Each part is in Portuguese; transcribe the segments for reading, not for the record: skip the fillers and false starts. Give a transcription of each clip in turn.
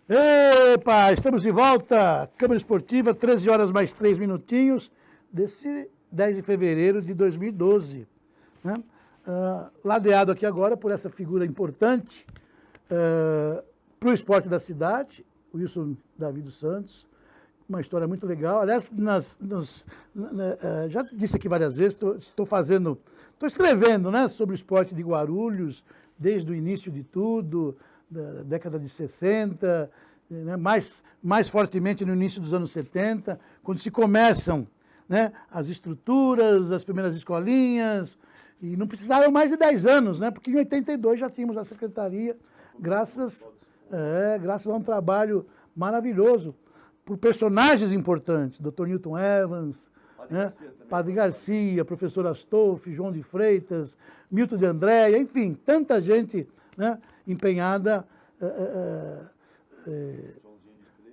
Epa, estamos de volta, Câmara Esportiva, 13 horas mais 3 minutinhos, desse 10 de fevereiro de 2012. Né? Ladeado aqui agora por essa figura importante para o esporte da cidade, o Wilson Davi dos Santos, uma história muito legal. Aliás, já disse aqui várias vezes, estou escrevendo, né, sobre o esporte de Guarulhos, desde o início de tudo, da década de 60, né, mais fortemente no início dos anos 70, quando se começam, né, as estruturas, as primeiras escolinhas, e não precisaram mais de 10 anos, né, porque em 82 já tínhamos a secretaria, graças a um trabalho maravilhoso, por personagens importantes, Dr. Newton Evans, Padre Garcia, professor Astolfi, João de Freitas, Milton de Andréia, enfim, tanta gente, né, empenhada,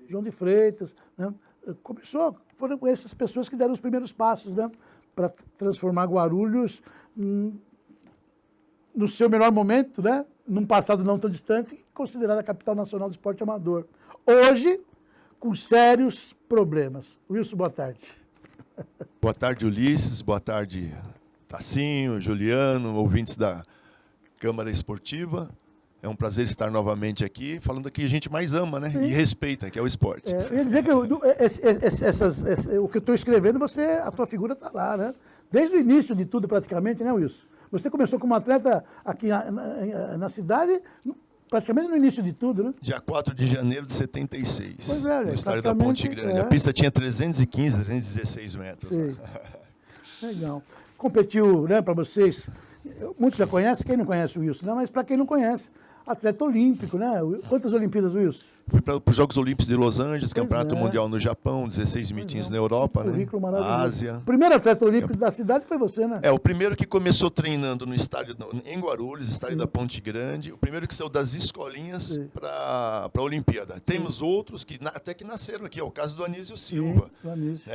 João de Freitas, né, foram essas pessoas que deram os primeiros passos, né, para transformar Guarulhos no seu melhor momento, né, num passado não tão distante, considerada a capital nacional do esporte amador. Hoje, com sérios problemas. Wilson, boa tarde. Boa tarde, Ulisses. Boa tarde, Tassinho, Juliano, ouvintes da Câmara Esportiva. É um prazer estar novamente aqui, falando do que a gente mais ama, né? Sim. E respeita, que é o esporte. Eu ia dizer que o que eu estou escrevendo, a tua figura está lá, né? Desde o início de tudo, praticamente, né, Wilson? Você começou como atleta aqui na cidade, praticamente no início de tudo, né? Dia 4 de janeiro de 76, pois é, no estádio da Ponte Grande. A pista tinha 315, 316 metros. Sim. Legal. Competiu, né, para vocês, muitos já conhecem, quem não conhece o Wilson, né? Mas para quem não conhece, atleta olímpico, né? Quantas Olimpíadas, Wilson? Fui para os Jogos Olímpicos de Los Angeles, Campeonato Mundial no Japão, 16 mitins na Europa, né? Na Ásia. O primeiro atleta olímpico da cidade foi você, né? O primeiro que começou treinando no estádio, em Guarulhos, estádio da Ponte Grande, o primeiro que saiu das escolinhas para a Olimpíada. Temos outros que até que nasceram aqui, é o caso do Anísio Silva,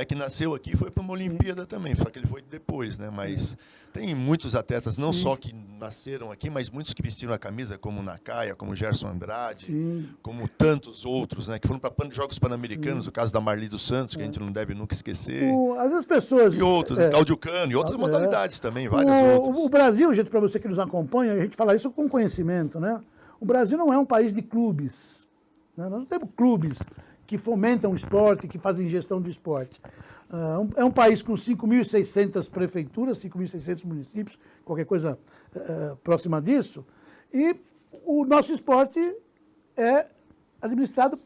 que nasceu aqui e foi para uma Olimpíada também, só que ele foi depois, né? Mas tem muitos atletas, não só que nasceram aqui, mas muitos que vestiram a camisa, como Nakaya, como Gerson Andrade, como tantos outros, né, que foram para Jogos Pan-Americanos, o caso da Marli dos Santos, que a gente não deve nunca esquecer. Às vezes pessoas... E outros, Cláudio Cano, e outras modalidades também, várias outras. O Brasil, gente, para você que nos acompanha, a gente fala isso com conhecimento, né? O Brasil não é um país de clubes. Né? Nós não temos clubes que fomentam o esporte, que fazem gestão do esporte. É um país com 5.600 prefeituras, 5.600 municípios, qualquer coisa próxima disso, e o nosso esporte é administrado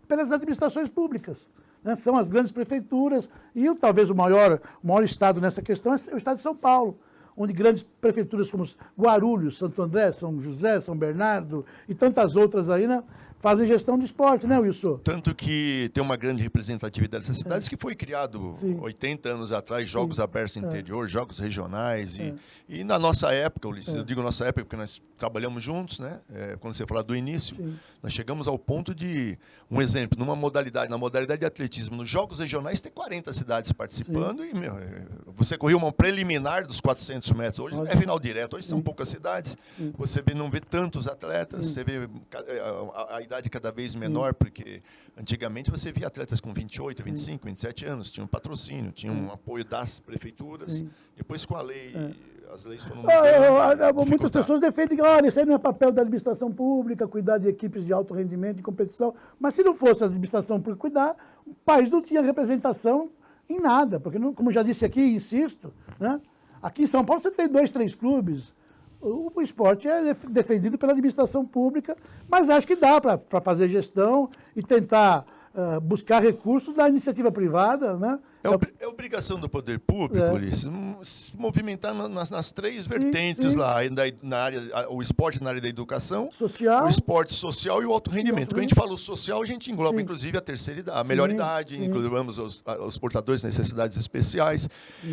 pelas administrações públicas, né? São as grandes prefeituras e talvez o maior estado nessa questão é o estado de São Paulo, onde grandes prefeituras como Guarulhos, Santo André, São José, São Bernardo e tantas outras aí, né, fazem gestão do esporte, né, Wilson? Tanto que tem uma grande representatividade dessas cidades que foi criado 80 anos atrás, jogos abertos no interior, jogos regionais. E na nossa época, Ulisses, eu digo nossa época porque nós trabalhamos juntos, né? Quando você fala do início, nós chegamos ao ponto de, um exemplo, na modalidade de atletismo, nos jogos regionais tem 40 cidades participando e você correu uma preliminar dos 400 metros, hoje é final direto, hoje são poucas cidades, você não vê tantos atletas, você vê a idade cada vez menor, porque antigamente você via atletas com 28, 25, 27 anos, tinham patrocínio, tinham um apoio das prefeituras, depois com a lei, as leis foram muitas pessoas defendem que isso aí não é papel da administração pública, cuidar de equipes de alto rendimento e competição, mas se não fosse a administração pública cuidar, o país não tinha representação em nada, porque, como já disse aqui, insisto, né? Aqui em São Paulo você tem 2, 3 clubes, o esporte é defendido pela administração pública, mas acho que dá para fazer gestão e tentar buscar recursos da iniciativa privada, né? É obrigação do poder público, Ulisses, se movimentar nas três vertentes lá, na área, o esporte na área da educação, social, o esporte social e o alto rendimento. Quando a gente fala o social, a gente engloba inclusive a terceira idade, a melhor idade, incluímos os portadores de necessidades especiais.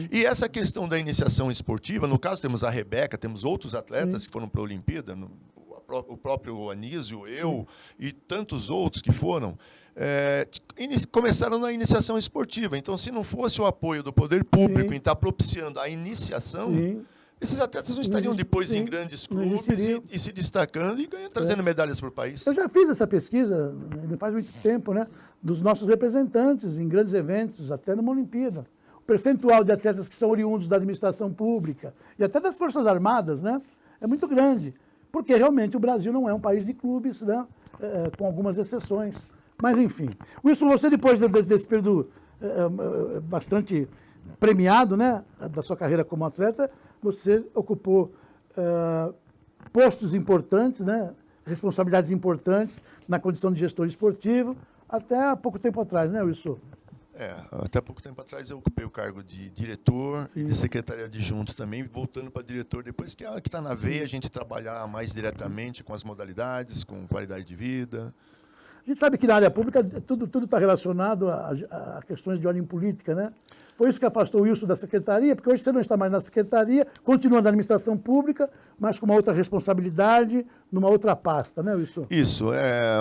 E essa questão da iniciação esportiva, no caso temos a Rebeca, temos outros atletas que foram para a Olimpíada, o próprio Anísio, eu e tantos outros que foram, começaram na iniciação esportiva. Então, se não fosse o apoio do poder público em estar propiciando a iniciação, esses atletas não estariam depois em grandes clubes e se destacando e trazendo medalhas para o país. Eu já fiz essa pesquisa, não faz muito tempo, né, dos nossos representantes em grandes eventos, até numa Olimpíada. O percentual de atletas que são oriundos da administração pública e até das Forças Armadas, né, é muito grande, porque realmente o Brasil não é um país de clubes, né, com algumas exceções. Mas, enfim. Wilson, você, depois desse período bastante premiado, né, da sua carreira como atleta, você ocupou postos importantes, né, responsabilidades importantes na condição de gestor esportivo, até há pouco tempo atrás, né, Wilson? Até pouco tempo atrás eu ocupei o cargo de diretor e de secretário adjunto também, voltando para diretor depois, que está na veia a gente trabalhar mais diretamente com as modalidades, com qualidade de vida. A gente sabe que na área pública tudo está relacionado a questões de ordem política, né? Foi isso que afastou o Wilson da secretaria, porque hoje você não está mais na secretaria, continua na administração pública, mas com uma outra responsabilidade, numa outra pasta, né, Wilson? Isso,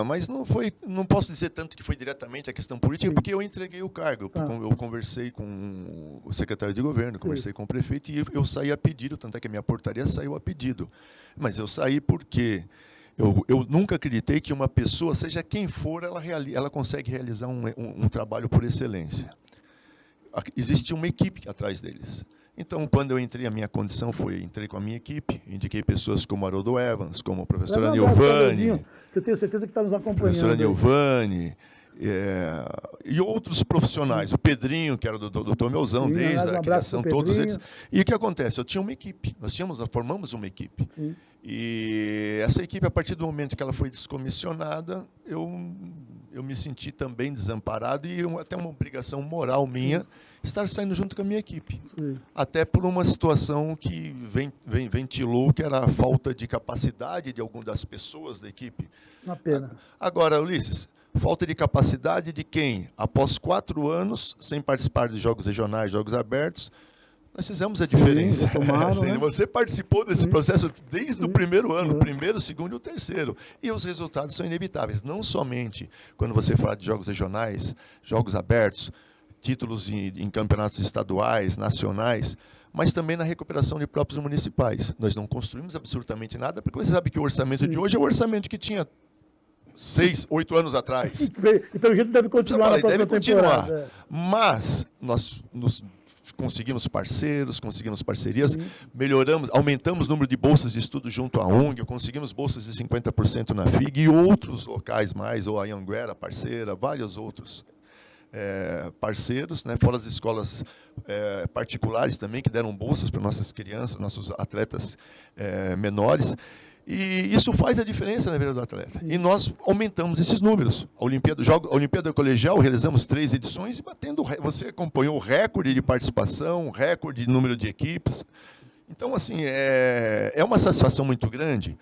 mas não posso dizer tanto que foi diretamente a questão política, porque eu entreguei o cargo. Eu conversei com o secretário de governo, conversei com o prefeito e eu saí a pedido, tanto é que a minha portaria saiu a pedido. Mas eu saí porque eu nunca acreditei que uma pessoa, seja quem for, ela consegue realizar um trabalho por excelência. Existe uma equipe atrás deles. Então, quando eu entrei, a minha condição foi, entrei com a minha equipe, indiquei pessoas como Haroldo Evans, como a professora Nilvani, que eu tenho certeza que está nos acompanhando. Professora Nilvani, e outros profissionais, o Pedrinho, que era do Dr. Meuzão, desde a criação, todos eles. E o que acontece? Eu tinha uma equipe, nós formamos uma equipe. Sim. E essa equipe, a partir do momento que ela foi descomissionada, eu me senti também desamparado e até uma obrigação moral minha estar saindo junto com a minha equipe. Sim. Até por uma situação que ventilou, que era a falta de capacidade de algumas das pessoas da equipe. Uma pena. Agora, Ulisses, falta de capacidade de quem, após 4 anos, sem participar de jogos regionais, jogos abertos, nós fizemos a diferença. Tomaram, né? Você participou desse processo desde o primeiro ano, o primeiro, o segundo e o terceiro. E os resultados são inevitáveis. Não somente quando você fala de jogos regionais, jogos abertos, títulos em campeonatos estaduais, nacionais, mas também na recuperação de próprios municipais. Nós não construímos absolutamente nada, porque você sabe que o orçamento de hoje é o orçamento que tinha 6, 8 anos atrás. E pelo jeito deve continuar na próxima temporada. Mas nós conseguimos parceiros, conseguimos parcerias, aumentamos o número de bolsas de estudo junto à ONG, conseguimos bolsas de 50% na FIG e outros locais mais, ou a Anhanguera, parceira, vários outros parceiros, né, fora as escolas particulares também, que deram bolsas para nossas crianças, nossos atletas menores. E isso faz a diferença na vida do atleta. E nós aumentamos esses números. A Olimpíada Colegial, realizamos 3 edições e você acompanhou o recorde de participação, recorde de número de equipes. Então, assim, é uma satisfação muito grande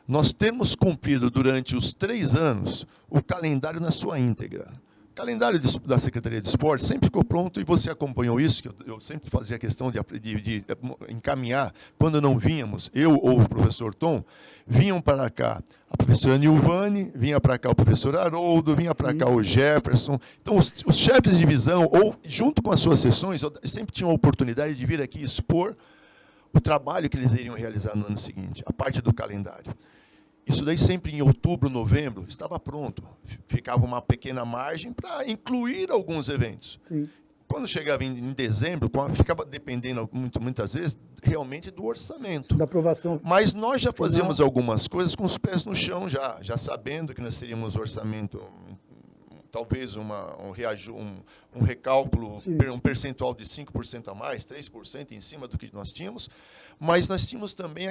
nós termos cumprido durante os 3 anos o calendário na sua íntegra. O calendário da Secretaria de Esportes sempre ficou pronto e você acompanhou isso, que eu sempre fazia questão de encaminhar. Quando não vínhamos, eu ou o professor Tom, vinham para cá a professora Nilvani, vinha para cá o professor Haroldo, vinha para cá o Jefferson. Então, os chefes de divisão, ou junto com as suas sessões, sempre tinham a oportunidade de vir aqui expor o trabalho que eles iriam realizar no ano seguinte, a parte do calendário. Isso daí sempre em outubro, novembro, estava pronto. Ficava uma pequena margem para incluir alguns eventos. Sim. Quando chegava em dezembro, ficava dependendo muitas vezes realmente do orçamento. Da aprovação. Mas nós já fazíamos algumas coisas com os pés no chão, já sabendo que nós teríamos orçamento, talvez um recálculo, um percentual de 5% a mais, 3% em cima do que nós tínhamos, mas nós tínhamos também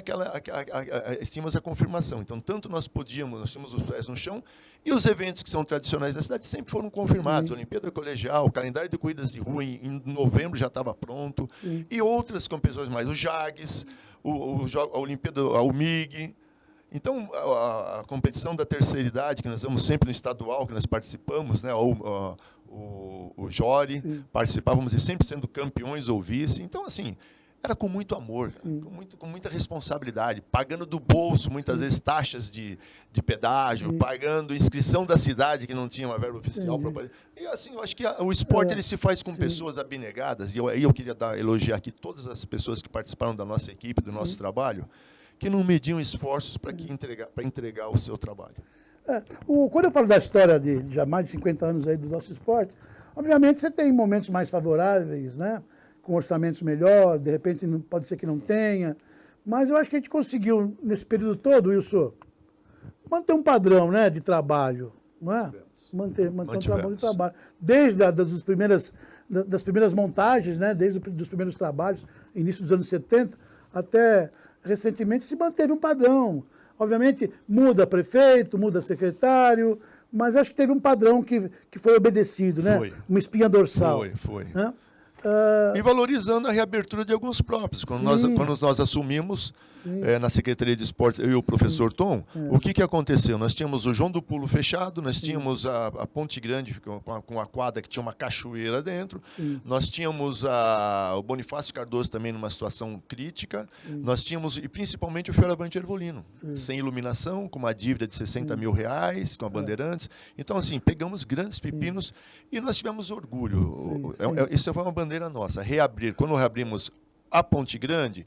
tínhamos a confirmação. Então, tanto nós tínhamos os pés no chão, e os eventos que são tradicionais da cidade sempre foram confirmados. A Olimpíada Colegial, o calendário de corridas de rua em novembro já estava pronto, e outras competições mais, o JAGS, a Olimpíada, a UMIG. Então, a competição da terceira idade, que nós vamos sempre no estadual, que nós participamos, né, o Jori, participávamos e sempre sendo campeões ou vice. Então, assim, era com muito amor, com muita responsabilidade, pagando do bolso, muitas vezes, taxas de pedágio, pagando inscrição da cidade, que não tinha uma verba oficial. E assim, eu acho que o esporte ele se faz com pessoas abnegadas, e eu queria elogiar aqui todas as pessoas que participaram da nossa equipe, do nosso trabalho, que não mediam esforços para entregar o seu trabalho. Quando eu falo da história de já mais de 50 anos aí do nosso esporte, obviamente você tem momentos mais favoráveis, né? Com orçamentos melhores, de repente pode ser que não tenha, mas eu acho que a gente conseguiu, nesse período todo, Wilson, manter um padrão, né, de trabalho, não é? Manter um padrão de trabalho. Desde das primeiras montagens, né, desde os primeiros trabalhos, início dos anos 70, até recentemente se manteve um padrão. Obviamente, muda prefeito, muda secretário, mas acho que teve um padrão que foi obedecido, né? Foi. Uma espinha dorsal. Foi. Né? E valorizando a reabertura de alguns próprios. Quando nós assumimos na Secretaria de Esportes, eu e o professor Tom, o que aconteceu? Nós tínhamos o João do Pulo fechado, nós tínhamos a Ponte Grande com a quadra que tinha uma cachoeira dentro, nós tínhamos o Bonifácio Cardoso também numa situação crítica, nós tínhamos, e principalmente o Fioravante Ervolino, sem iluminação, com uma dívida de 60 mil reais, com a Bandeirantes. Então, assim, pegamos grandes pepinos e nós tivemos orgulho. Isso foi uma bandeira nossa, reabrir. Quando reabrimos a Ponte Grande,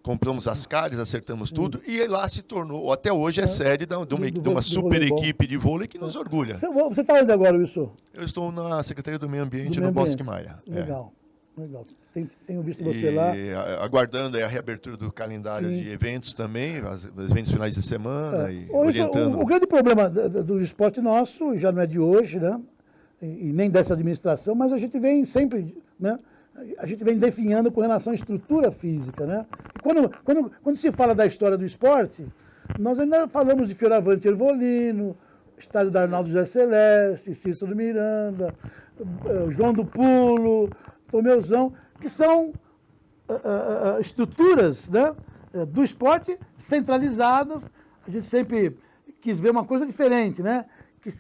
compramos as calhes, acertamos tudo, e lá se tornou, até hoje é sede de uma super equipe de vôlei que nos orgulha. Você está onde agora, Wilson? Eu estou na Secretaria do Meio Ambiente, no Bosque Maia. Legal. Tenho visto você lá. Aguardando a reabertura do calendário de eventos também, os eventos finais de semana, e orientando. O grande problema do esporte nosso, já não é de hoje, né? E nem dessa administração, mas a gente vem sempre, né? A gente vem definhando com relação à estrutura física, né? Quando se fala da história do esporte, nós ainda falamos de Fioravante Ervolino, Estádio da Arnaldo José Celeste, Cícero Miranda, João do Pulo, Tomeuzão, que são estruturas, né, do esporte centralizadas. A gente sempre quis ver uma coisa diferente, né?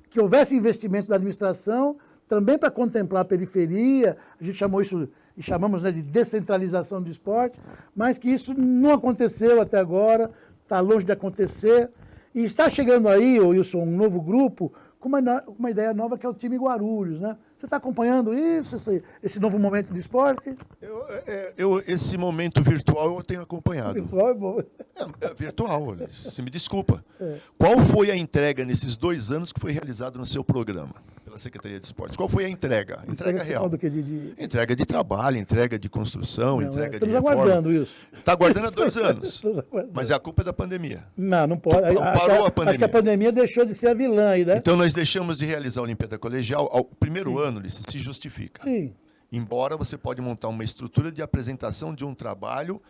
Que houvesse investimento da administração também para contemplar a periferia. A gente chamou isso e chamamos, né, de descentralização do esporte, mas que isso não aconteceu até agora, está longe de acontecer. E está chegando aí, Wilson, um novo grupo com uma ideia nova, que é o time Guarulhos, né? Você está acompanhando isso, esse novo momento do esporte? Esse momento virtual eu tenho acompanhado. Virtual é bom. Virtual, você me desculpa. Qual foi a entrega nesses 2 anos que foi realizada no seu programa, pela Secretaria de Esportes? Qual foi a entrega? Entrega real. Do que Entrega de trabalho, entrega de construção, entrega de reforma. Estamos aguardando isso. Está aguardando há 2 anos. Mas a culpa é da pandemia. Não pode. Parou a pandemia. Acho que a pandemia deixou de ser a vilã aí, né? Então nós deixamos de realizar a Olimpíada Colegial. Ao primeiro ano, se justifica. Sim. Embora você pode montar uma estrutura de apresentação de um trabalho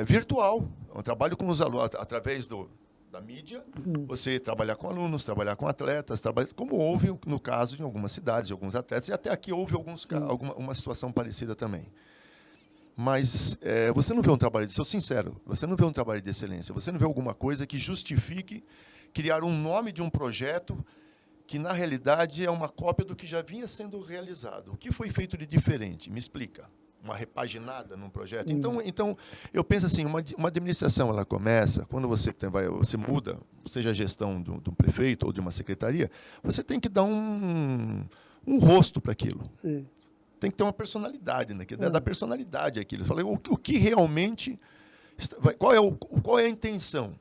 virtual, um trabalho com os alunos, através da mídia, você trabalhar com alunos, trabalhar com atletas, como houve no caso em algumas cidades, de alguns atletas, e até aqui houve uma situação parecida também. Mas você não vê um trabalho, sou sincero, você não vê um trabalho de excelência, você não vê alguma coisa que justifique criar um nome de um projeto que, na realidade, é uma cópia do que já vinha sendo realizado. O que foi feito de diferente? Me explica. Uma repaginada num projeto? Então, eu penso assim, uma administração, ela começa, quando você muda, seja a gestão de um prefeito ou de uma secretaria, você tem que dar um rosto para aquilo. Sim. Tem que ter uma personalidade, né? Da personalidade aquilo. Eu falei, o que realmente... Qual é a intenção?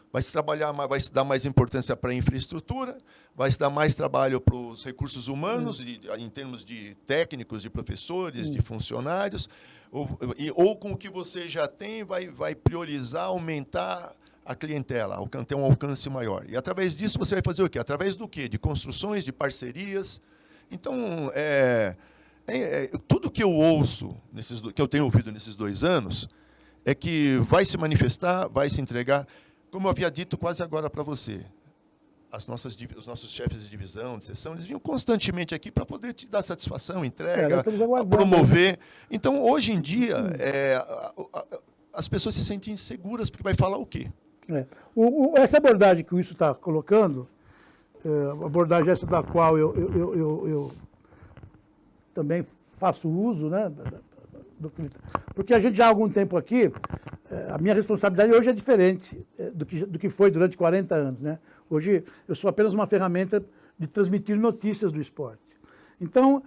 Vai se dar mais importância para a infraestrutura, vai se dar mais trabalho para os recursos humanos, em termos de técnicos, de professores, de funcionários, ou com o que você já tem, vai priorizar, aumentar a clientela, ter um alcance maior. E através disso você vai fazer o quê? Através do quê? De construções, de parcerias. Então, tudo que eu ouço, que eu tenho ouvido nesses 2 anos, é que vai se manifestar, vai se entregar. Como eu havia dito quase agora para você, os nossos chefes de divisão, de seção, eles vinham constantemente aqui para poder te dar satisfação, entrega, promover. Então, hoje em dia, as pessoas se sentem inseguras, porque vai falar o quê? Essa abordagem que o Wilson está colocando, abordagem essa da qual eu também faço uso, né, Porque a gente já há algum tempo aqui, a minha responsabilidade hoje é diferente do que foi durante 40 anos, né? Hoje eu sou apenas uma ferramenta de transmitir notícias do esporte. Então,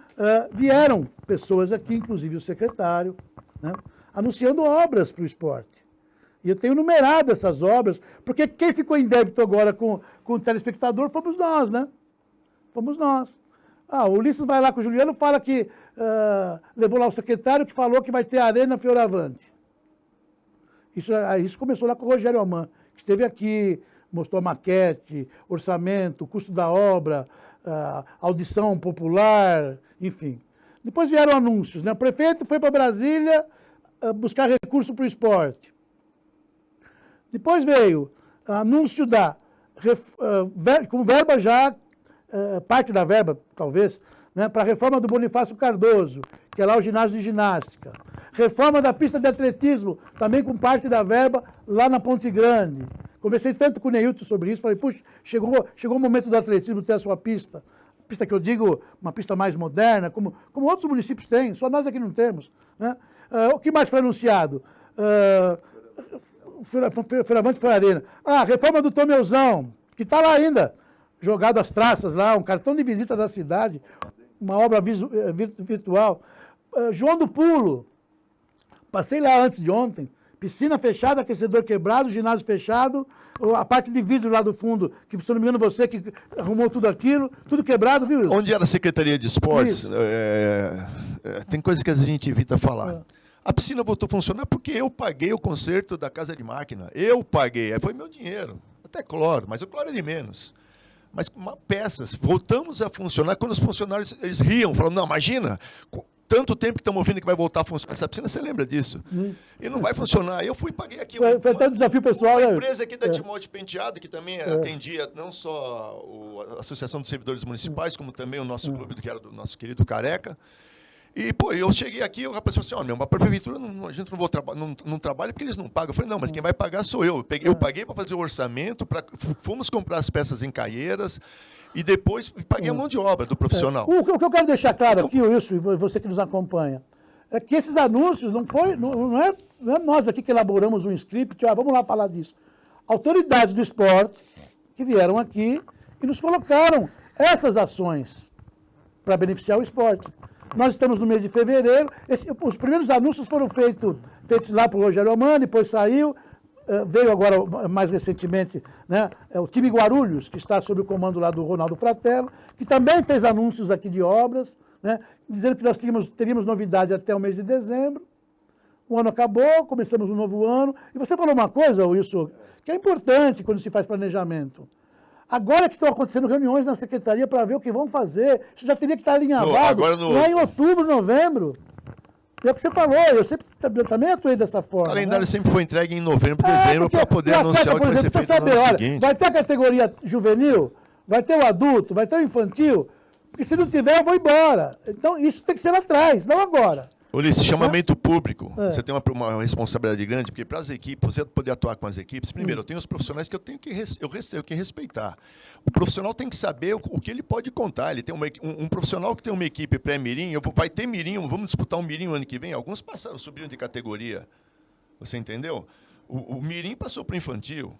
vieram pessoas aqui, inclusive o secretário, né, anunciando obras para o esporte. E eu tenho numerado essas obras, porque quem ficou em débito agora com o telespectador fomos nós, né? Fomos nós. O Ulisses vai lá com o Juliano, fala que levou lá o secretário que falou que vai ter Arena Fioravante. Isso começou lá com o Rogério Aman, que esteve aqui, mostrou a maquete, orçamento, custo da obra, audição popular, enfim. Depois vieram anúncios, né? O prefeito foi para Brasília buscar recurso para o esporte. Depois veio anúncio com verba já, parte da verba, talvez, né, para a reforma do Bonifácio Cardoso, que é lá o ginásio de ginástica. Reforma da pista de atletismo, também com parte da verba, lá na Ponte Grande. Conversei tanto com o Neilton sobre isso, falei, puxa, chegou o momento do atletismo ter a sua pista. Pista que eu digo, uma pista mais moderna, como outros municípios têm, só nós aqui não temos. Né? O que mais foi anunciado? Fioravante foi Arena. Reforma do Tomeuzão, que está lá ainda, jogado às traças lá, um cartão de visita da cidade, uma obra virtual. João do Pulo, passei lá antes de ontem, piscina fechada, aquecedor quebrado, ginásio fechado, a parte de vidro lá do fundo, que se não me engano você que arrumou tudo aquilo, tudo quebrado, viu? Onde era a Secretaria de Esportes, tem coisas que a gente evita falar. A piscina voltou a funcionar porque eu paguei o conserto da casa de máquina. Eu paguei, foi meu dinheiro. Até cloro, mas o cloro é de menos. Mas peças, voltamos a funcionar quando os funcionários eles riam, falando, não, imagina, tanto tempo que estamos ouvindo que vai voltar a funcionar essa piscina, você lembra disso? E não vai funcionar. Eu fui e paguei aqui. Foi até um desafio pessoal. Uma empresa aqui da Timóteo Penteado, que também atendia não só a Associação dos Servidores Municipais, como também o nosso clube, que era do nosso querido Careca. E, eu cheguei aqui, o rapaz falou assim, mas para a prefeitura a gente não trabalha porque eles não pagam. Eu falei, não, mas quem vai pagar sou eu. Eu paguei para fazer o orçamento, fomos comprar as peças em Caieiras e depois paguei a mão de obra do profissional. O que eu quero deixar claro aqui, Wilson, e você que nos acompanha, é que esses anúncios não é nós aqui que elaboramos um script, vamos lá falar disso. Autoridades do esporte que vieram aqui e nos colocaram essas ações para beneficiar o esporte. Nós estamos no mês de fevereiro, os primeiros anúncios foram feitos lá para o Rogério Aman, depois saiu, veio agora, mais recentemente, né, o time Guarulhos, que está sob o comando lá do Ronaldo Fratello, que também fez anúncios aqui de obras, né, dizendo que nós teríamos novidade até o mês de dezembro. O ano acabou, começamos um novo ano. E você falou uma coisa, Wilson, que é importante quando se faz planejamento. Agora que estão acontecendo reuniões na secretaria para ver o que vão fazer, isso já teria que estar alinhavado lá em outubro, novembro. É o que você falou, eu também atuei dessa forma. O calendário sempre foi entregue em novembro, dezembro, para poder anunciar o que vai ser feito no ano seguinte. Vai ter a categoria juvenil, vai ter o adulto, vai ter o infantil, porque se não tiver, eu vou embora. Então, isso tem que ser lá atrás, não agora. Ulisses, chamamento público, você tem uma responsabilidade grande, porque para as equipes, você poder atuar com as equipes, primeiro, eu tenho os profissionais que eu tenho que respeitar. O profissional tem que saber o que ele pode contar. Ele tem um profissional que tem uma equipe pré-mirim, vai ter mirim, vamos disputar um mirim no ano que vem, alguns subiram de categoria, você entendeu? O mirim passou para o infantil.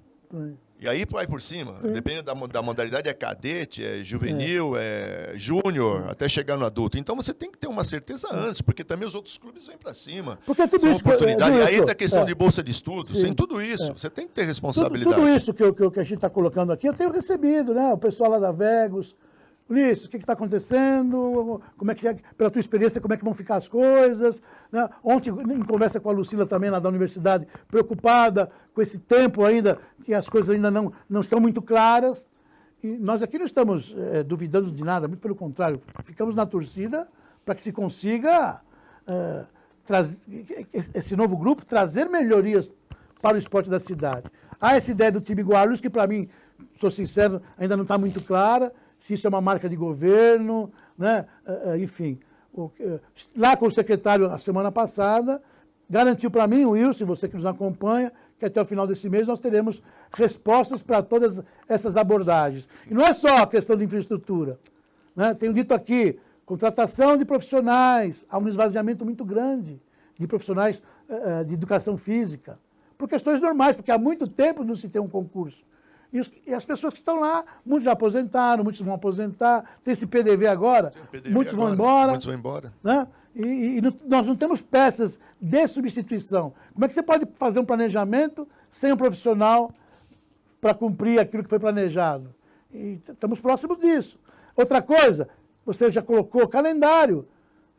E aí vai por cima, dependendo da modalidade, é cadete, é juvenil, é júnior, até chegar no adulto. Então você tem que ter uma certeza antes, porque também os outros clubes vêm para cima. Porque tudo são isso oportunidades. Aí entra a questão de bolsa de estudos, tem tudo isso. Você tem que ter responsabilidade. Tudo isso que a gente está colocando aqui, eu tenho recebido, né? O pessoal lá da Vegos. Ulisses, o que está acontecendo? Como é que, pela tua experiência, como é que vão ficar as coisas? Né? Ontem, em conversa com a Lucila também, lá da universidade, preocupada com esse tempo ainda, que as coisas ainda não estão muito claras. E nós aqui não estamos duvidando de nada, muito pelo contrário, ficamos na torcida para que se consiga, esse novo grupo, trazer melhorias para o esporte da cidade. Há essa ideia do time Guarulhos, que para mim, sou sincero, ainda não está muito clara, se isso é uma marca de governo, né? Enfim. Lá com o secretário, a semana passada, garantiu para mim, o Wilson, você que nos acompanha, que até o final desse mês nós teremos respostas para todas essas abordagens. E não é só a questão de infraestrutura. Né? Tenho dito aqui, contratação de profissionais, há um esvaziamento muito grande de profissionais de educação física, por questões normais, porque há muito tempo não se tem um concurso. E as pessoas que estão lá, muitos já aposentaram, muitos vão aposentar, tem esse PDV agora, muitos vão embora. Muitos vão embora. Né? E nós não temos peças de substituição. Como é que você pode fazer um planejamento sem um profissional para cumprir aquilo que foi planejado? E estamos próximos disso. Outra coisa, você já colocou calendário.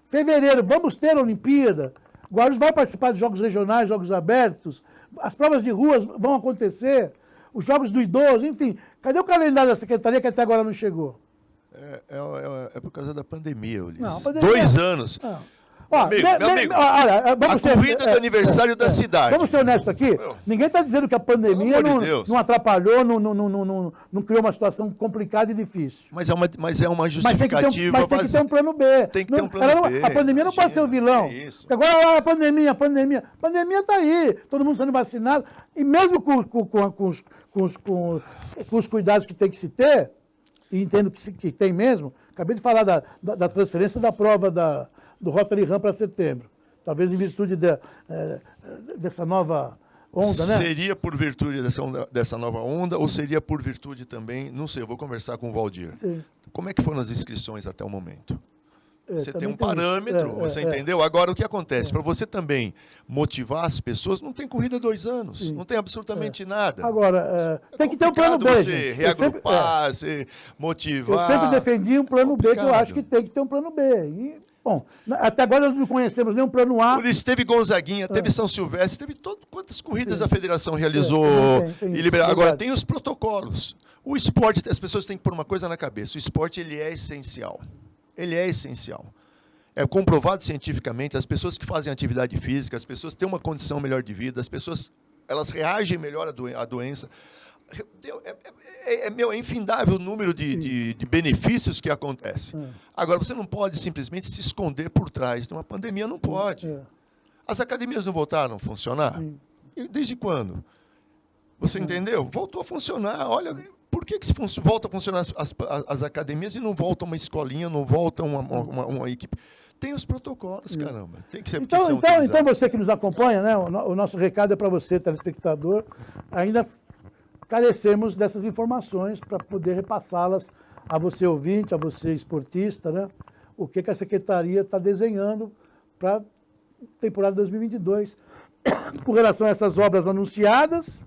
Fevereiro, vamos ter a Olimpíada. Guarulhos vai participar de jogos regionais, jogos abertos. As provas de ruas vão acontecer. Os jogos do idoso, enfim. Cadê o calendário da secretaria que até agora não chegou? É por causa da pandemia, Ulisses. Não, a pandemia... 2 anos. Não. Meu amigo, olha, a corrida do aniversário da cidade. Vamos ser honestos aqui. Ninguém está dizendo que a pandemia não atrapalhou, não criou uma situação complicada e difícil. Mas é uma justificativa. Mas tem que ter um plano B. Tem que ter um plano B. A pandemia não pode ser o vilão. É isso. Agora a pandemia. A pandemia está aí. Todo mundo sendo vacinado. E mesmo com os cuidados que tem que se ter, e entendo que tem mesmo, acabei de falar da transferência da prova do Rotary Run para setembro. Talvez em virtude dessa nova onda, né? Seria por virtude dessa nova onda ou seria por virtude também, não sei, eu vou conversar com o Valdir. Sim. Como é que foram as inscrições até o momento? Você tem um tem parâmetro, você entendeu? Agora, o que acontece? Para você também motivar as pessoas, não tem corrida 2 anos, Sim. não tem absolutamente nada. Agora, tem que ter um plano B, você gente. reagrupar, você motivar. Eu sempre defendi um plano B, que eu acho que tem que ter um plano B. E, bom, até agora nós não conhecemos nenhum plano A. Por isso, teve Gonzaguinha, teve São Silvestre, teve quantas corridas a federação realizou tem e liberou. Agora, tem os protocolos. O esporte, as pessoas têm que pôr uma coisa na cabeça, o esporte ele é essencial. Ele é essencial. É comprovado cientificamente, as pessoas que fazem atividade física, as pessoas têm uma condição melhor de vida, as pessoas elas reagem melhor à doença. É infindável o número de benefícios que acontecem. Agora, você não pode simplesmente se esconder por trás de uma pandemia, não pode. As academias não voltaram a funcionar? E desde quando? Você entendeu? Voltou a funcionar. Olha, por que volta a funcionar as academias e não volta uma escolinha, não volta uma equipe? Tem os protocolos, caramba. Tem que ser então você que nos acompanha, né, o nosso recado é para você, telespectador, ainda carecemos dessas informações para poder repassá-las a você ouvinte, a você esportista, né? O que a Secretaria está desenhando para a temporada 2022 com relação a essas obras anunciadas,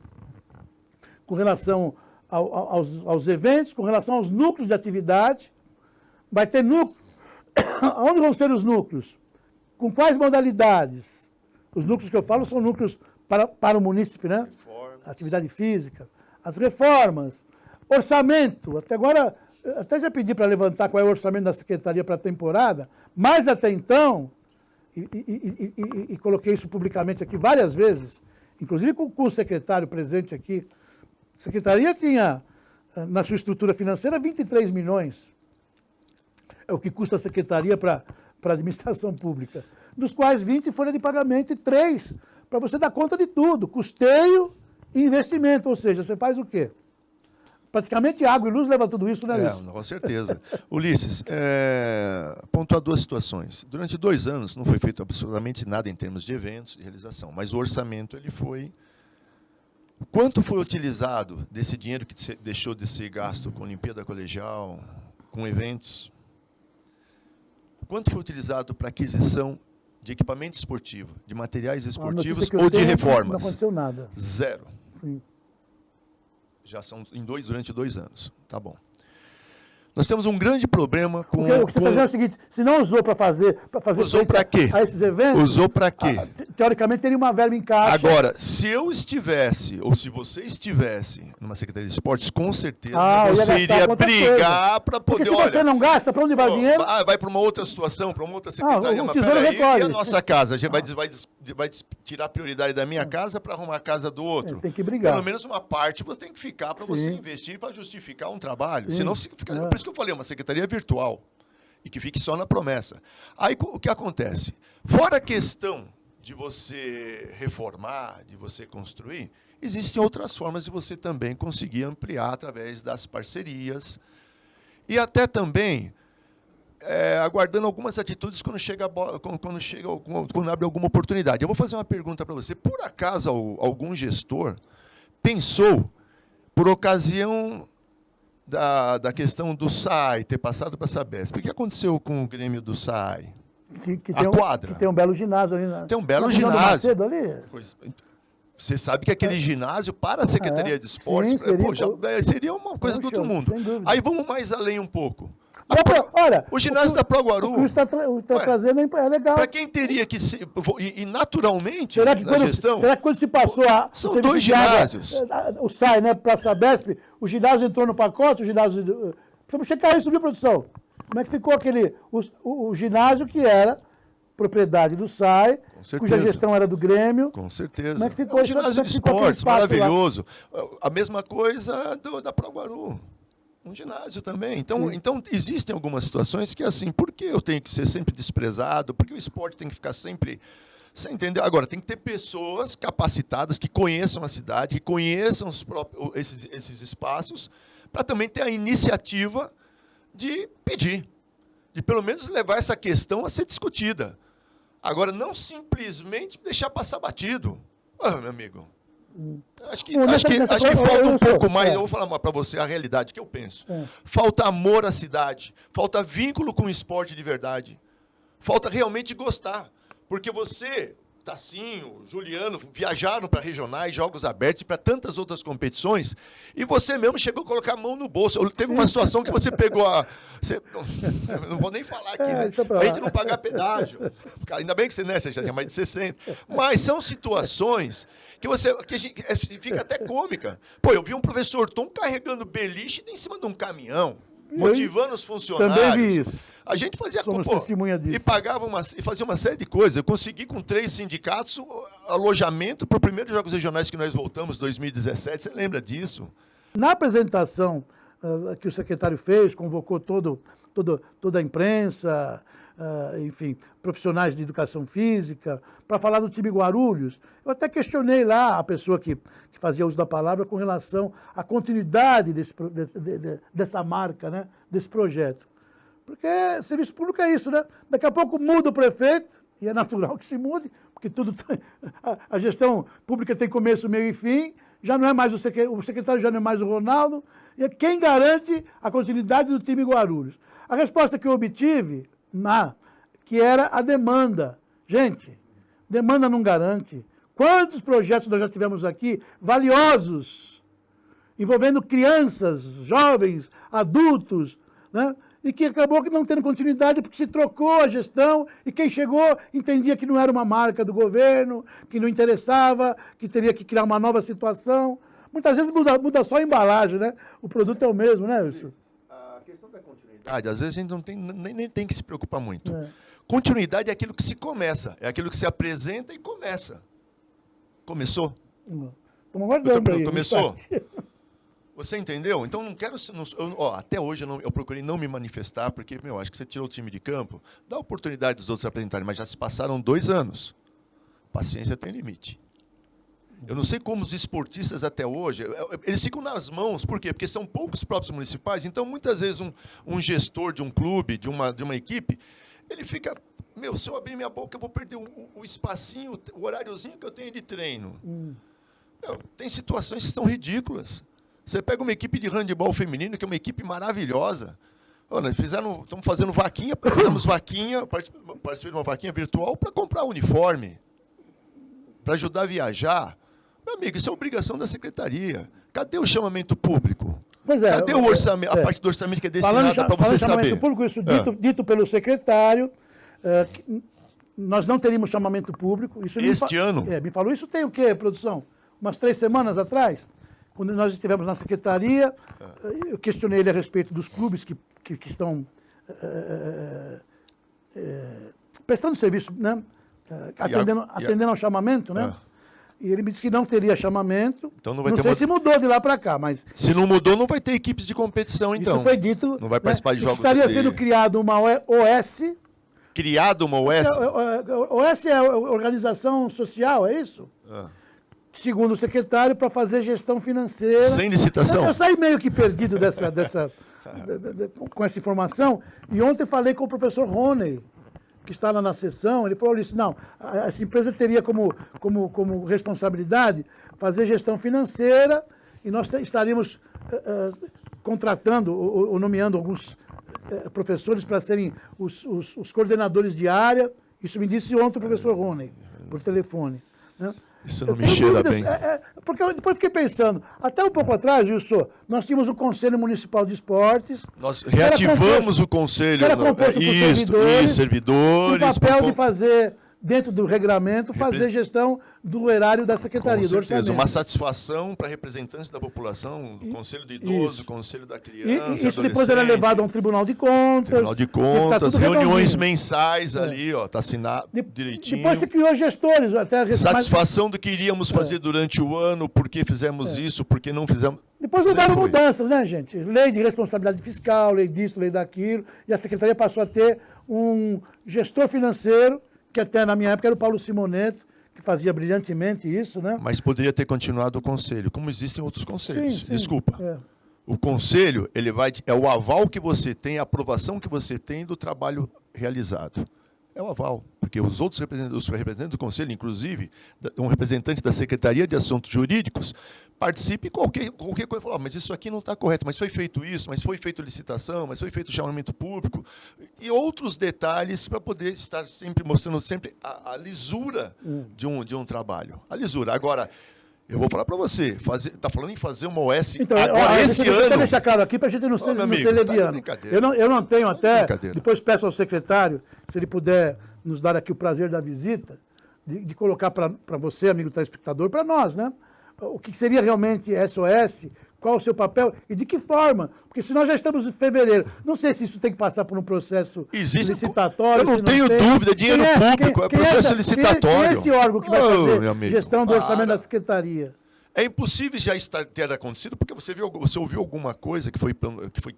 com relação aos eventos, com relação aos núcleos de atividade. Vai ter núcleo. Onde vão ser os núcleos? Com quais modalidades? Os núcleos que eu falo são núcleos para o munícipe, né? Atividade física. As reformas. Orçamento. Até agora, até já pedi para levantar qual é o orçamento da Secretaria para a temporada, mas até então, e coloquei isso publicamente aqui várias vezes, inclusive com o secretário presente aqui, a Secretaria tinha, na sua estrutura financeira, 23 milhões. É o que custa a Secretaria para a administração pública. Dos quais 20 folha de pagamento e 3 para você dar conta de tudo. Custeio e investimento. Ou seja, você faz o quê? Praticamente água e luz leva tudo isso, né, Ulisses? Com certeza. Ulisses, pontuar 2 situações. Durante 2 anos não foi feito absolutamente nada em termos de eventos e realização, mas o orçamento ele foi... Quanto foi utilizado desse dinheiro que deixou de ser gasto com Olimpíada Colegial, com eventos? Quanto foi utilizado para aquisição de equipamento esportivo, de materiais esportivos ou de reformas? Não aconteceu nada. 0. Sim. Já são durante 2 anos. Tá bom. Nós temos um grande problema com... O que você está dizendo é o seguinte, se não usou para fazer usou para quê? A esses eventos... Usou para quê? Teoricamente teria uma verba em caixa. Agora, se eu estivesse, ou se você estivesse numa Secretaria de Esportes, com certeza você iria brigar para poder... Porque se você não gasta, para onde vai o dinheiro? Vai para uma outra situação, para uma outra secretaria. O Tesouro recolhe. E a nossa casa? A gente vai tirar a prioridade da minha casa para arrumar a casa do outro. Tem que brigar. Pelo menos uma parte você tem que ficar para você investir, para justificar um trabalho. Senão fica... Por isso que eu falei, uma secretaria virtual e que fique só na promessa. Aí o que acontece? Fora a questão de você reformar, de você construir, existem outras formas de você também conseguir ampliar através das parcerias e até também aguardando algumas atitudes quando abre alguma oportunidade. Eu vou fazer uma pergunta para você. Por acaso algum gestor pensou, por ocasião da questão do SAI ter passado para a Sabesp, o que aconteceu com o Grêmio do SAI? A quadra. Que tem um belo ginásio ali. Tem um belo ginásio. Ali. Você sabe que aquele ginásio, para a Secretaria de Esportes, sim, seria uma coisa do outro mundo. Aí vamos mais além um pouco. Olha, o ginásio da Proguaru... O que está trazendo é legal. Para quem teria que ser... E naturalmente, será que gestão... Será que quando se passou são 2 ginásios. O SAI, né, para a Sabesp, o ginásio entrou no pacote, o ginásio... Precisamos checar isso, viu, produção? Como é que ficou o ginásio que era propriedade do SAI, cuja gestão era do Grêmio. Com certeza. Como é que ficou o ginásio de esportes, maravilhoso. A mesma coisa da Proguaru. Um ginásio também. Então, existem algumas situações que, assim, por que eu tenho que ser sempre desprezado? Por que o esporte tem que ficar sempre... Você entendeu? Agora, tem que ter pessoas capacitadas que conheçam a cidade, que conheçam esses espaços, para também ter a iniciativa de pedir, de pelo menos levar essa questão a ser discutida. Agora, não simplesmente deixar passar batido. Meu amigo... Acho que falta um pouco mais. Eu vou falar para você a realidade que eu penso. Falta amor à cidade, falta vínculo com o esporte de verdade, falta realmente gostar. Porque você, Tassinho, Juliano, viajaram para regionais, jogos abertos e para tantas outras competições, e você mesmo chegou a colocar a mão no bolso. Teve uma situação que você pegou não vou nem falar aqui, né? A gente não pagar pedágio. Ainda bem que você já tem mais de 60. Mas são situações que a gente fica até cômica. Pô, eu vi um professor Tom carregando beliche em cima de um caminhão, motivando os funcionários. Também vi isso. A gente fazia testemunha disso. E pagava e fazia uma série de coisas. Eu consegui com 3 sindicatos alojamento para o primeiro Jogos Regionais que nós voltamos, 2017. Você lembra disso? Na apresentação que o secretário fez, convocou toda a imprensa, enfim, profissionais de educação física, para falar do time Guarulhos. Eu até questionei lá a pessoa que fazia uso da palavra com relação à continuidade dessa marca, né, desse projeto. Porque serviço público é isso, né? Daqui a pouco muda o prefeito, e é natural que se mude, porque a gestão pública tem começo, meio e fim, já não é mais o secretário já não é mais o Ronaldo, e quem garante a continuidade do time Guarulhos? A resposta que eu obtive, que era a demanda. Gente, demanda não garante. Quantos projetos nós já tivemos aqui, valiosos, envolvendo crianças, jovens, adultos, né? E que acabou não tendo continuidade porque se trocou a gestão e quem chegou entendia que não era uma marca do governo, que não interessava, que teria que criar uma nova situação. Muitas vezes muda só a embalagem, né? O produto é o mesmo, né, Wilson? A questão da continuidade, às vezes a gente não tem, nem tem que se preocupar muito. Continuidade é aquilo que se começa, é aquilo que se apresenta e começa. Começou? Estamos aguardando aí. Começou? Você entendeu? Então, não quero... até hoje eu procurei não me manifestar, porque, acho que você tirou o time de campo, dá oportunidade dos outros se apresentarem, mas já se passaram 2 anos. Paciência tem limite. Eu não sei como os esportistas até hoje, eles ficam nas mãos, por quê? Porque são poucos próprios municipais, então, muitas vezes, um gestor de um clube, de uma equipe, ele fica... se eu abrir minha boca, eu vou perder o espacinho, o horáriozinho que eu tenho de treino. Tem situações que são ridículas. Você pega uma equipe de handebol feminino, que é uma equipe maravilhosa. Estamos fazendo vaquinha, participei de uma vaquinha virtual para comprar uniforme, para ajudar a viajar. Meu amigo, isso é obrigação da secretaria. Cadê o chamamento público? Cadê o orçamento, a parte do orçamento que é destinada para você saber? Chamamento público, isso dito pelo secretário, nós não teríamos chamamento público. Isso este ano? Me falou isso tem o quê, produção? Umas 3 semanas atrás? Quando nós estivemos na secretaria, eu questionei ele a respeito dos clubes que estão prestando serviço, né? Atendendo ao chamamento, né? E ele me disse que não teria chamamento. Então não vai sei se mudou de lá para cá, mas... Se não mudou, não vai ter equipes de competição, então. Isso foi dito... Não vai participar de jogos... Estaria sendo criado uma OS... Criado uma OS? OS é Organização Social, é isso? segundo secretário, para fazer gestão financeira. Sem licitação? Eu saí meio que perdido com essa informação. E ontem falei com o professor Rony, que está lá na sessão. Ele falou isso, não, essa empresa teria como responsabilidade fazer gestão financeira e nós estaríamos contratando ou nomeando alguns professores para serem os coordenadores de área. Isso me disse ontem o professor Rony, por telefone. Né? Isso não me cheira bem. Porque eu depois fiquei pensando, até um pouco atrás, Wilson, nós tínhamos o Conselho Municipal de Esportes. Nós reativamos o Conselho. Era composto por servidores. O papel de fazer, dentro do regramento, fazer gestão do erário da Secretaria, do orçamento. Uma satisfação para representantes da população, do Conselho do Idoso, Conselho da Criança, isso depois era levado a um Tribunal de Contas. Tribunal de Contas, reuniões mensais ali, ó, está assinado direitinho. Depois se criou gestores. Satisfação do que iríamos fazer durante o ano, por que fizemos isso, por que não fizemos... Depois houveram mudanças, né, gente? Lei de responsabilidade fiscal, lei disso, lei daquilo, e a Secretaria passou a ter um gestor financeiro, que até na minha época era o Paulo Simoneto, que fazia brilhantemente isso, né? Mas poderia ter continuado o conselho, como existem outros conselhos. Sim. Desculpa. O conselho, é o aval que você tem, a aprovação que você tem do trabalho realizado. É o aval, porque os representantes do conselho, inclusive, um representante da Secretaria de Assuntos Jurídicos, participe em qualquer coisa. Fala, mas isso aqui não está correto, mas foi feito isso, mas foi feito licitação, mas foi feito chamamento público, e outros detalhes para poder estar sempre mostrando a lisura de um trabalho. A lisura. Agora, eu vou falar para você, está falando em fazer uma OS agora, esse ano... Deixa eu deixar claro aqui para a gente não ser leviano. Eu não tenho até, depois peço ao secretário, se ele puder nos dar aqui o prazer da visita, de colocar para você, amigo telespectador, para nós, né? O que seria realmente SOS, qual o seu papel e de que forma. Porque se nós já estamos em fevereiro, não sei se isso tem que passar por um processo licitatório. Eu não tenho dúvida, dinheiro público, é processo licitatório. Quem é esse órgão que vai fazer gestão do orçamento da Secretaria? É impossível já ter acontecido, porque você ouviu alguma coisa que foi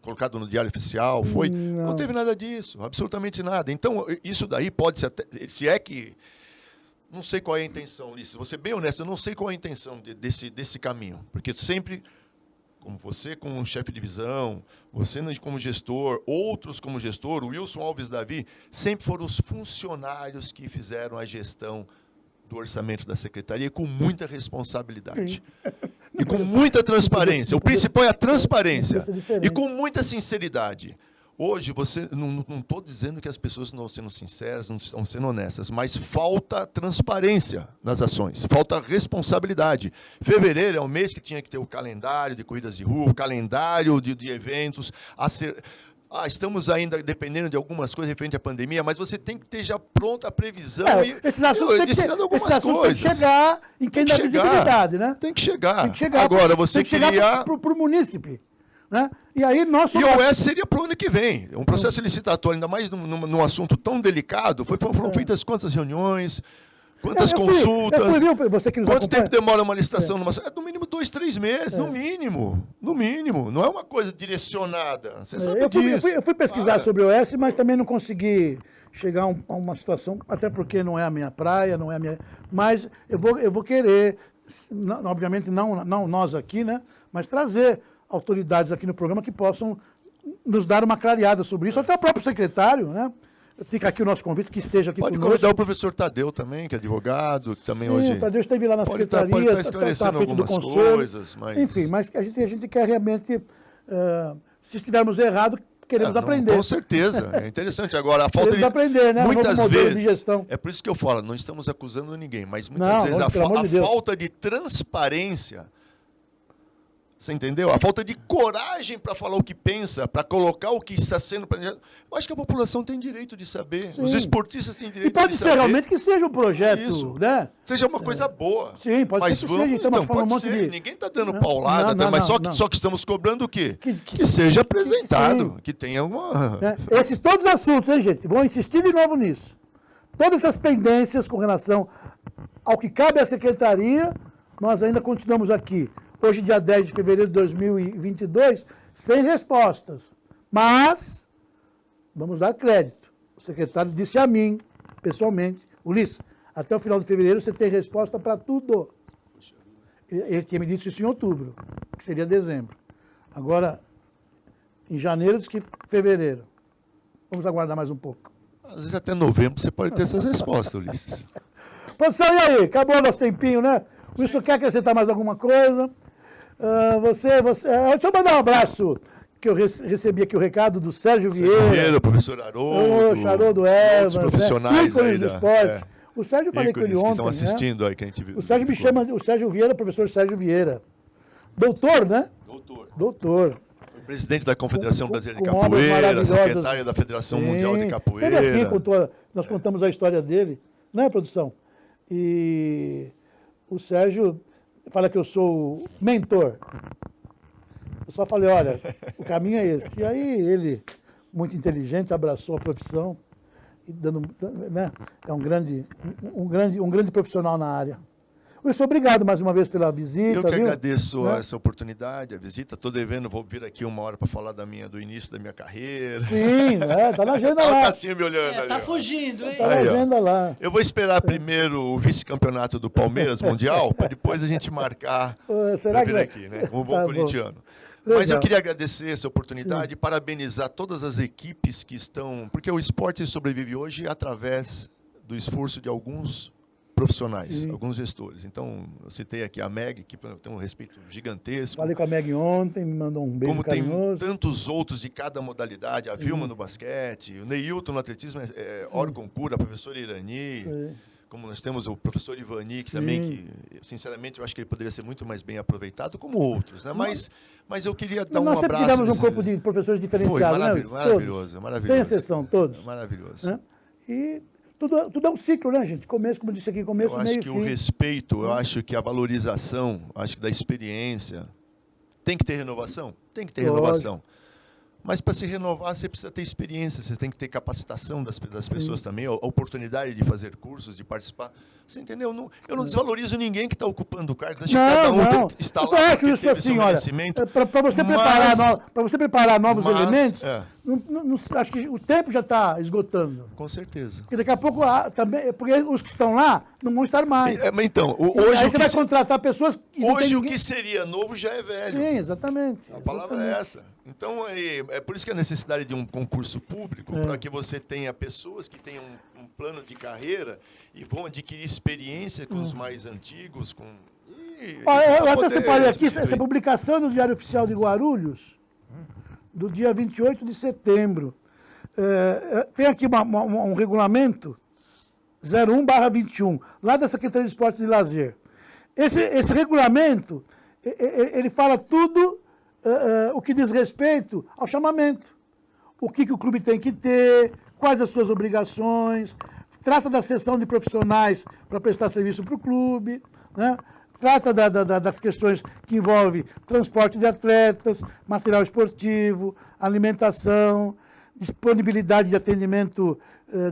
colocado no Diário Oficial, não teve nada disso, absolutamente nada. Então, isso daí pode ser até, se é que... Não sei qual é a intenção, Ulisses. Vou ser bem honesto, eu não sei qual é a intenção desse caminho. Porque sempre, como você como chefe de divisão, você como gestor, outros como gestor, o Wilson Alves Davi, sempre foram os funcionários que fizeram a gestão do orçamento da Secretaria com muita responsabilidade. E com muita transparência. O principal é a transparência. E com muita sinceridade. Hoje, não estou dizendo que as pessoas não estão sendo sinceras, não estão sendo honestas, mas falta transparência nas ações, falta responsabilidade. Fevereiro é o mês que tinha que ter o calendário de corridas de rua, o calendário de eventos. Estamos ainda dependendo de algumas coisas referente à pandemia, mas você tem que ter já pronta a previsão esses assuntos tem que chegar em quem dá visibilidade, né? Tem que chegar. Agora, você criar... Para o munícipe. Né? E aí nós somos... E o OS seria para o ano que vem. Um processo licitatório, ainda mais num assunto tão delicado, foram feitas quantas reuniões, quantas consultas, quanto tempo demora uma licitação? No mínimo 2, 3 meses, no mínimo. No mínimo. Não é uma coisa direcionada. Você sabe disso. Eu fui pesquisar sobre o OS, mas também não consegui chegar a uma situação, até porque não é a minha praia, não é a minha... Mas eu vou querer, obviamente não nós aqui, né? Mas trazer autoridades aqui no programa que possam nos dar uma clareada sobre isso, até o próprio secretário, né? Fica aqui o nosso convite, que esteja aqui conosco. Pode convidar o professor Tadeu também, que é advogado, que também hoje... Sim, o Tadeu esteve lá na secretaria, pode estar esclarecendo algumas coisas, mas... Enfim, mas a gente quer realmente, se estivermos errados, queremos aprender. Com certeza, é interessante. Agora, a falta queremos aprender, né? Muitas vezes, de gestão. É por isso que eu falo, não estamos acusando ninguém, mas muitas vezes a falta de transparência... Você entendeu? A falta de coragem para falar o que pensa, para colocar o que está sendo planejado. Eu acho que a população tem direito de saber. Sim. Os esportistas têm direito de saber. E pode ser realmente que seja um projeto, né? Seja uma coisa boa. Sim, pode ser que seja. Então, pode ser. Ninguém está dando paulada, mas só que estamos cobrando o quê? Que seja apresentado, que tenha uma... Esses todos os assuntos, hein, gente? Vou insistir de novo nisso. Todas essas pendências com relação ao que cabe à Secretaria, nós ainda continuamos aqui. Hoje, dia 10 de fevereiro de 2022, sem respostas. Mas, vamos dar crédito. O secretário disse a mim, pessoalmente, Ulisses, até o final de fevereiro você tem resposta para tudo. Ele tinha me dito isso em outubro, que seria dezembro. Agora, em janeiro, diz que fevereiro. Vamos aguardar mais um pouco. Às vezes até novembro você pode ter essas respostas, Ulisses. Produção, e aí? Acabou nosso tempinho, né? O Wilson quer acrescentar mais alguma coisa? Deixa eu mandar um abraço, que eu recebi aqui o recado do Sérgio Vieira. O professor Haroldo, Evans, profissionais aí do esporte. O Sérgio, eu falei com ele ontem. Estão assistindo aí, que a gente viu. O Sérgio me chama, o Sérgio Vieira, professor Sérgio Vieira. Doutor, né? Doutor. Foi presidente da Confederação Brasileira de Capoeira, secretário da Federação Mundial de Capoeira. Ele aqui nós contamos a história dele, né, produção? E o Sérgio fala que eu sou mentor. Eu só falei, olha, o caminho é esse. E aí ele, muito inteligente, abraçou a profissão, e dando, né, é um grande profissional na área. Wilson, obrigado mais uma vez pela visita. Eu que agradeço essa oportunidade, a visita. Estou devendo, vou vir aqui uma hora para falar do início da minha carreira. Sim, está na agenda lá. Está assim me olhando ali. Está fugindo, hein? Está na agenda lá. Eu vou esperar primeiro o vice-campeonato do Palmeiras Mundial, para depois a gente marcar para vir aqui, né? Um bom corintiano. Mas eu queria agradecer essa oportunidade e parabenizar todas as equipes que estão... Porque o esporte sobrevive hoje através do esforço de alguns profissionais, alguns gestores. Então, eu citei aqui a Meg, que tem um respeito gigantesco. Falei com a Meg ontem, me mandou um beijo carinhoso. Como tem tantos outros de cada modalidade, a Vilma no basquete, o Neilton no atletismo, Orcon Cura, a professora Irani, como nós temos o professor Ivani, que também, que, sinceramente, eu acho que ele poderia ser muito mais bem aproveitado, como outros, né? Mas eu queria dar um abraço. Nós sempre tivemos um corpo de professores diferenciados, né? Maravilhoso. Sem exceção, todos. Maravilhoso. Né? E tudo é um ciclo, né, gente? Começo, como eu disse aqui, começo, meio e fim. Eu acho que o respeito, eu acho que a valorização, acho que da experiência, tem que ter renovação? Tem que ter renovação. Mas para se renovar, você precisa ter experiência, você tem que ter capacitação das pessoas também, a oportunidade de fazer cursos, de participar. Você entendeu? Eu não desvalorizo ninguém que está ocupando cargos. Acho que cada um está lá. Eu só acho isso assim, olha, para você preparar novos elementos, acho que o tempo já está esgotando. Com certeza. Porque daqui a pouco, também, porque os que estão lá não vão estar mais. Então, hoje aí você vai contratar pessoas... Hoje o que seria novo já é velho. Sim, exatamente. A palavra é essa. Então, é por isso que a necessidade de um concurso público, para que você tenha pessoas que tenham um plano de carreira e vão adquirir experiência com os mais antigos. Eu até separei aqui essa publicação do Diário Oficial de Guarulhos, do dia 28 de setembro. Tem aqui um regulamento 01/21, lá da Secretaria de Esportes e Lazer. Esse regulamento, ele fala tudo o que diz respeito ao chamamento. O que o clube tem que ter, quais as suas obrigações, trata da sessão de profissionais para prestar serviço para o clube, né? Trata das questões que envolvem transporte de atletas, material esportivo, alimentação, disponibilidade de atendimento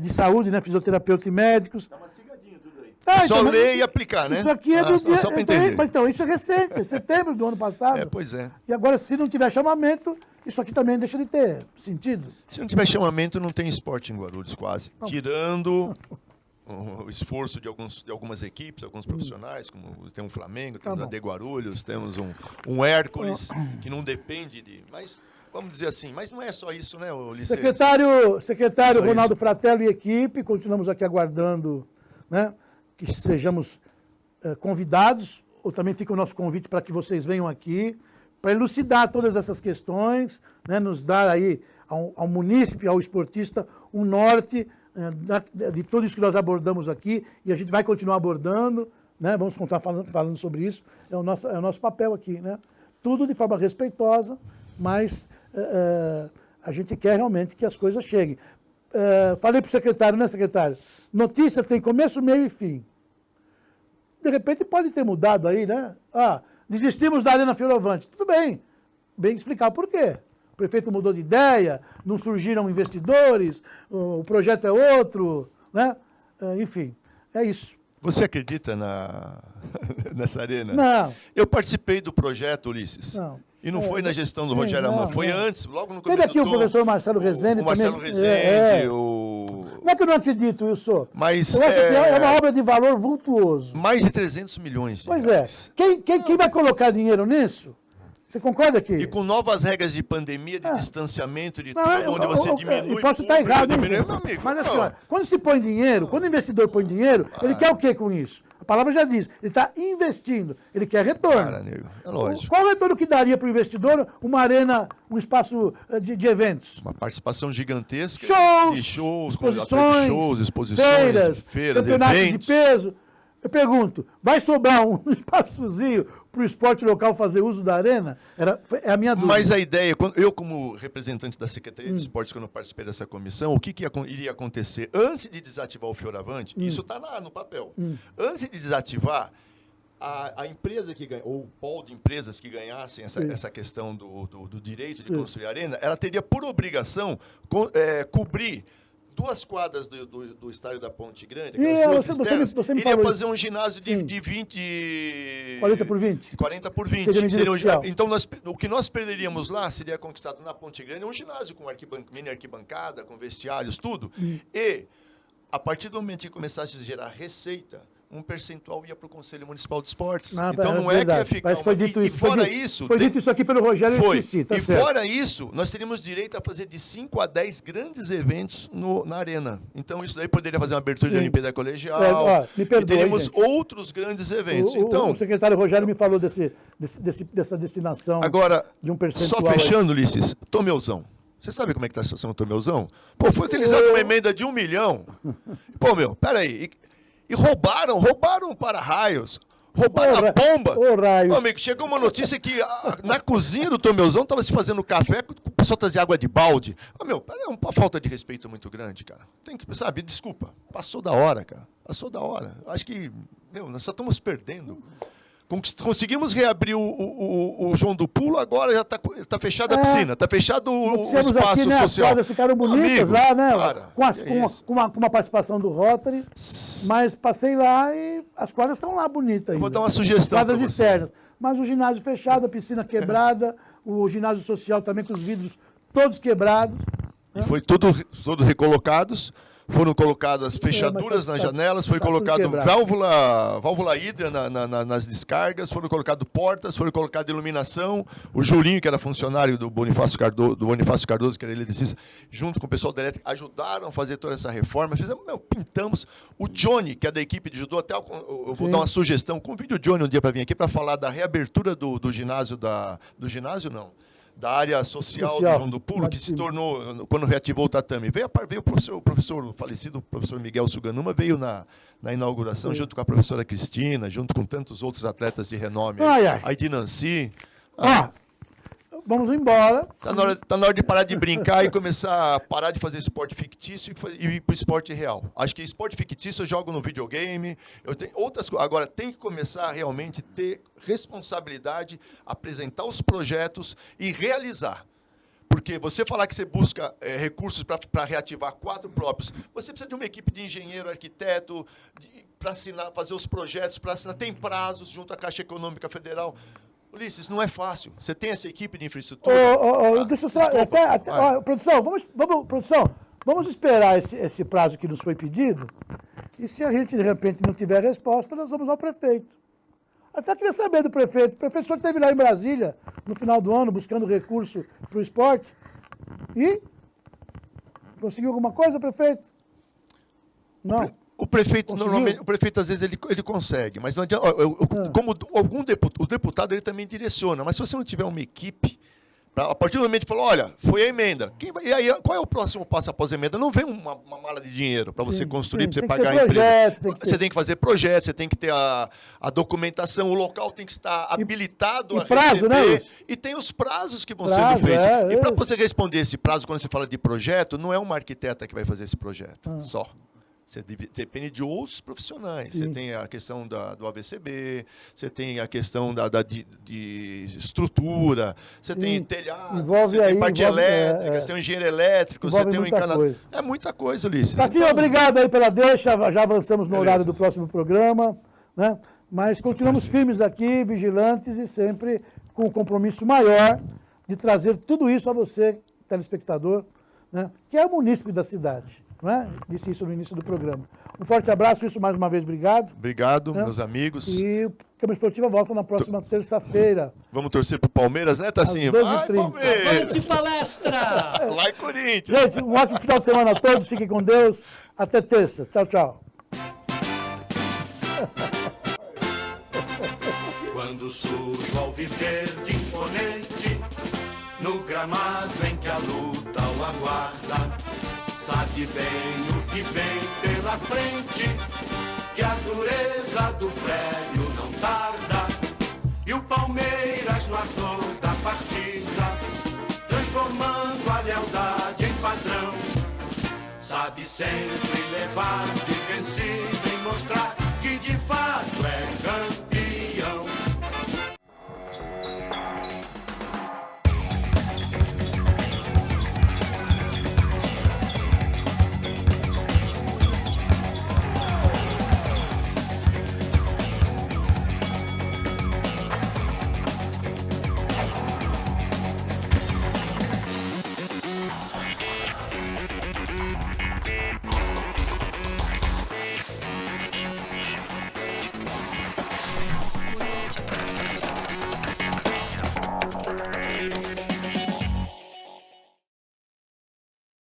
de saúde, né? Fisioterapeutas e médicos. Está mastigadinho tudo aí. Só ler e aplicar, né? Isso aqui é do dia... Só para entender. Então, isso é recente, é setembro do ano passado. Pois é. E agora, se não tiver chamamento, isso aqui também deixa de ter sentido. Se não tiver chamamento, não tem esporte em Guarulhos, quase. Não. Tirando o esforço de algumas equipes, alguns profissionais, como tem um Flamengo, temos a De Guarulhos, temos um Hércules, que não depende de... Mas, vamos dizer assim, mas não é só isso, né, Ulisses? Secretário Ronaldo Fratello e equipe, continuamos aqui aguardando, né, que sejamos convidados, ou também fica o nosso convite para que vocês venham aqui, para elucidar todas essas questões, né, nos dar aí ao munícipe, ao esportista, um norte de tudo isso que nós abordamos aqui, e a gente vai continuar abordando, né, vamos continuar falando sobre isso, é o nosso papel aqui, né? Tudo de forma respeitosa, mas a gente quer realmente que as coisas cheguem. Falei para o secretário, né, secretário? Notícia tem começo, meio e fim. De repente pode ter mudado aí, né? Desistimos da Arena Fioravante. Tudo bem. Bem explicar por quê. O prefeito mudou de ideia, não surgiram investidores, o projeto é outro, né? Enfim, é isso. Você acredita nessa arena? Não. Eu participei do projeto, Ulisses. Não. E não foi na gestão do Rogério Amon, foi antes, logo no começo. Teve aqui o professor Marcelo Rezende o Marcelo também. Rezende, Não é que eu não acredito, Wilson. Mas, eu acho assim, é uma obra de valor vultuoso. Mais de 300 milhões de pois reais. Quem vai colocar dinheiro nisso? Você concorda aqui? E com novas regras de pandemia, de distanciamento, de tudo, não, onde você diminui... Posso estar errado, meu amigo. Mas assim, ó, quando se põe dinheiro, quando o investidor põe dinheiro, ele quer o quê com isso? A palavra já diz, ele está investindo, ele quer retorno. Nego, é lógico. Qual o retorno que daria para o investidor uma arena, um espaço de eventos? Uma participação gigantesca shows, de shows, exposições, feiras, campeonatos eventos. de peso. Eu pergunto, vai sobrar um espaçozinho para o esporte local fazer uso da arena? É a minha dúvida. Mas a ideia, eu como representante da Secretaria de Esportes, quando eu participei dessa comissão, o que iria acontecer? Antes de desativar o Fioravante, isso está no papel. Antes de desativar, a empresa que ganha, ou o pol de empresas que ganhassem essa questão do direito de construir a arena, ela teria por obrigação cobrir 2 quadras do estádio da Ponte Grande, você me falou fazer um ginásio de 20... 40 por 20? 40 por 20. Então, o que nós perderíamos lá seria conquistado na Ponte Grande um ginásio com mini arquibancada, com vestiários, tudo. E, a partir do momento que começasse a gerar receita, um percentual ia para o Conselho Municipal de Esportes. Então não é que ia ficar... Mas foi dito isso. Fora isso... Foi dito isso aqui pelo Rogério, eu esqueci. E fora isso, nós teríamos direito a fazer de 5 a 10 grandes eventos na arena. Então isso daí poderia fazer uma abertura de Olimpíada Colegial. Me perdoe, e teríamos gente. Outros grandes eventos. O secretário Rogério me falou dessa destinação agora, de um percentual. Só fechando, Ulisses, Tomeuzão. Você sabe como é que está a situação do Tomeuzão? Pô, foi utilizada uma emenda de 1 milhão. Pô, peraí... E roubaram para-raios, roubaram a bomba. Ô, amigo, chegou uma notícia que na cozinha do Tomeuzão estava se fazendo café, o pessoal trazia água de balde. Ô, é uma falta de respeito muito grande, cara. Tem que, sabe, desculpa, passou da hora, cara. Passou da hora. Acho que, nós só estamos perdendo. Conseguimos reabrir o João do Pulo, agora já está fechada a piscina, está fechado o espaço aqui, né, social. As quadras ficaram bonitas lá, né? Cara, com uma participação do Rotary, mas passei lá e as quadras estão lá bonitas. Vou dar uma sugestão. Quadras externas. Mas o ginásio fechado, a piscina quebrada, o ginásio social também com os vidros todos quebrados. E foi tudo recolocados. Foram colocadas fechaduras nas janelas, foi colocado válvula hídrica nas descargas, foram colocadas portas, foram colocada iluminação. O Julinho, que era funcionário do Bonifácio Cardoso, que era eletricista, junto com o pessoal da elétrica, ajudaram a fazer toda essa reforma. Pintamos. O Johnny, que é da equipe de judô, até eu vou dar uma sugestão, convide o Johnny um dia para vir aqui para falar da reabertura do ginásio, da área social do João do Pulo, que se tornou, quando reativou o tatame. Veio o falecido professor Miguel Suganuma, veio na inauguração, junto com a professora Cristina, junto com tantos outros atletas de renome. Aí de Nancy. Vamos embora. Tá na hora de parar de brincar e começar a parar de fazer esporte fictício e ir para o esporte real. Acho que esporte fictício eu jogo no videogame, eu tenho outras coisas. Agora, tem que começar a realmente ter responsabilidade, apresentar os projetos e realizar. Porque você falar que você busca recursos para reativar 4 próprios, você precisa de uma equipe de engenheiro, arquiteto, para assinar, fazer os projetos, para assinar. Tem prazos junto à Caixa Econômica Federal. Ulisses, não é fácil. Você tem essa equipe de infraestrutura? Deixa eu só... Produção, vamos esperar esse prazo que nos foi pedido, e se a gente, de repente, não tiver resposta, nós vamos ao prefeito. Até queria saber do prefeito. O prefeito só esteve lá em Brasília, no final do ano, buscando recurso para o esporte. E? Conseguiu alguma coisa, prefeito? Não. O prefeito, normalmente, às vezes, ele consegue, mas não adianta. Como o deputado, ele também direciona, mas se você não tiver uma equipe, a partir do momento que falou, olha, foi a emenda, e aí, qual é o próximo passo após a emenda? Não vem uma mala de dinheiro para você construir, para você pagar a empresa. Você tem que fazer projetos, você tem que ter a documentação, o local tem que estar habilitado a prazo, receber, né? E tem os prazos que vão sendo feitos. E para você responder esse prazo, quando você fala de projeto, não é uma arquiteta que vai fazer esse projeto, só. Você depende de outros profissionais. Sim. Você tem a questão do AVCB, você tem a questão de estrutura, você tem telhado, você tem parte elétrica, você tem um engenheiro elétrico, você tem um encanador. É muita coisa, Ulisses. Assim, obrigado aí pela deixa, já avançamos no horário do próximo programa, né? Mas continuamos firmes aqui, vigilantes e sempre com um compromisso maior de trazer tudo isso a você, telespectador, né? Que é o munícipe da cidade. não é? Disse isso no início do programa. Um forte abraço, isso mais uma vez, obrigado. Obrigado, meus amigos. E o Câmara Esportiva volta na próxima terça-feira. Vamos torcer pro Palmeiras, né, Tassinho? Vai, Palmeiras! Avante palestra! Lá em Corinthians! Gente, um ótimo final de semana a todos, fiquem com Deus. Até terça. Tchau, tchau. Quando surge o alviverde imponente, no gramado em que a luta o aguarda, sabe bem o que vem pela frente, que a dureza do prédio não tarda. E o Palmeiras no ardor da partida, transformando a lealdade em padrão, sabe sempre levar de vencido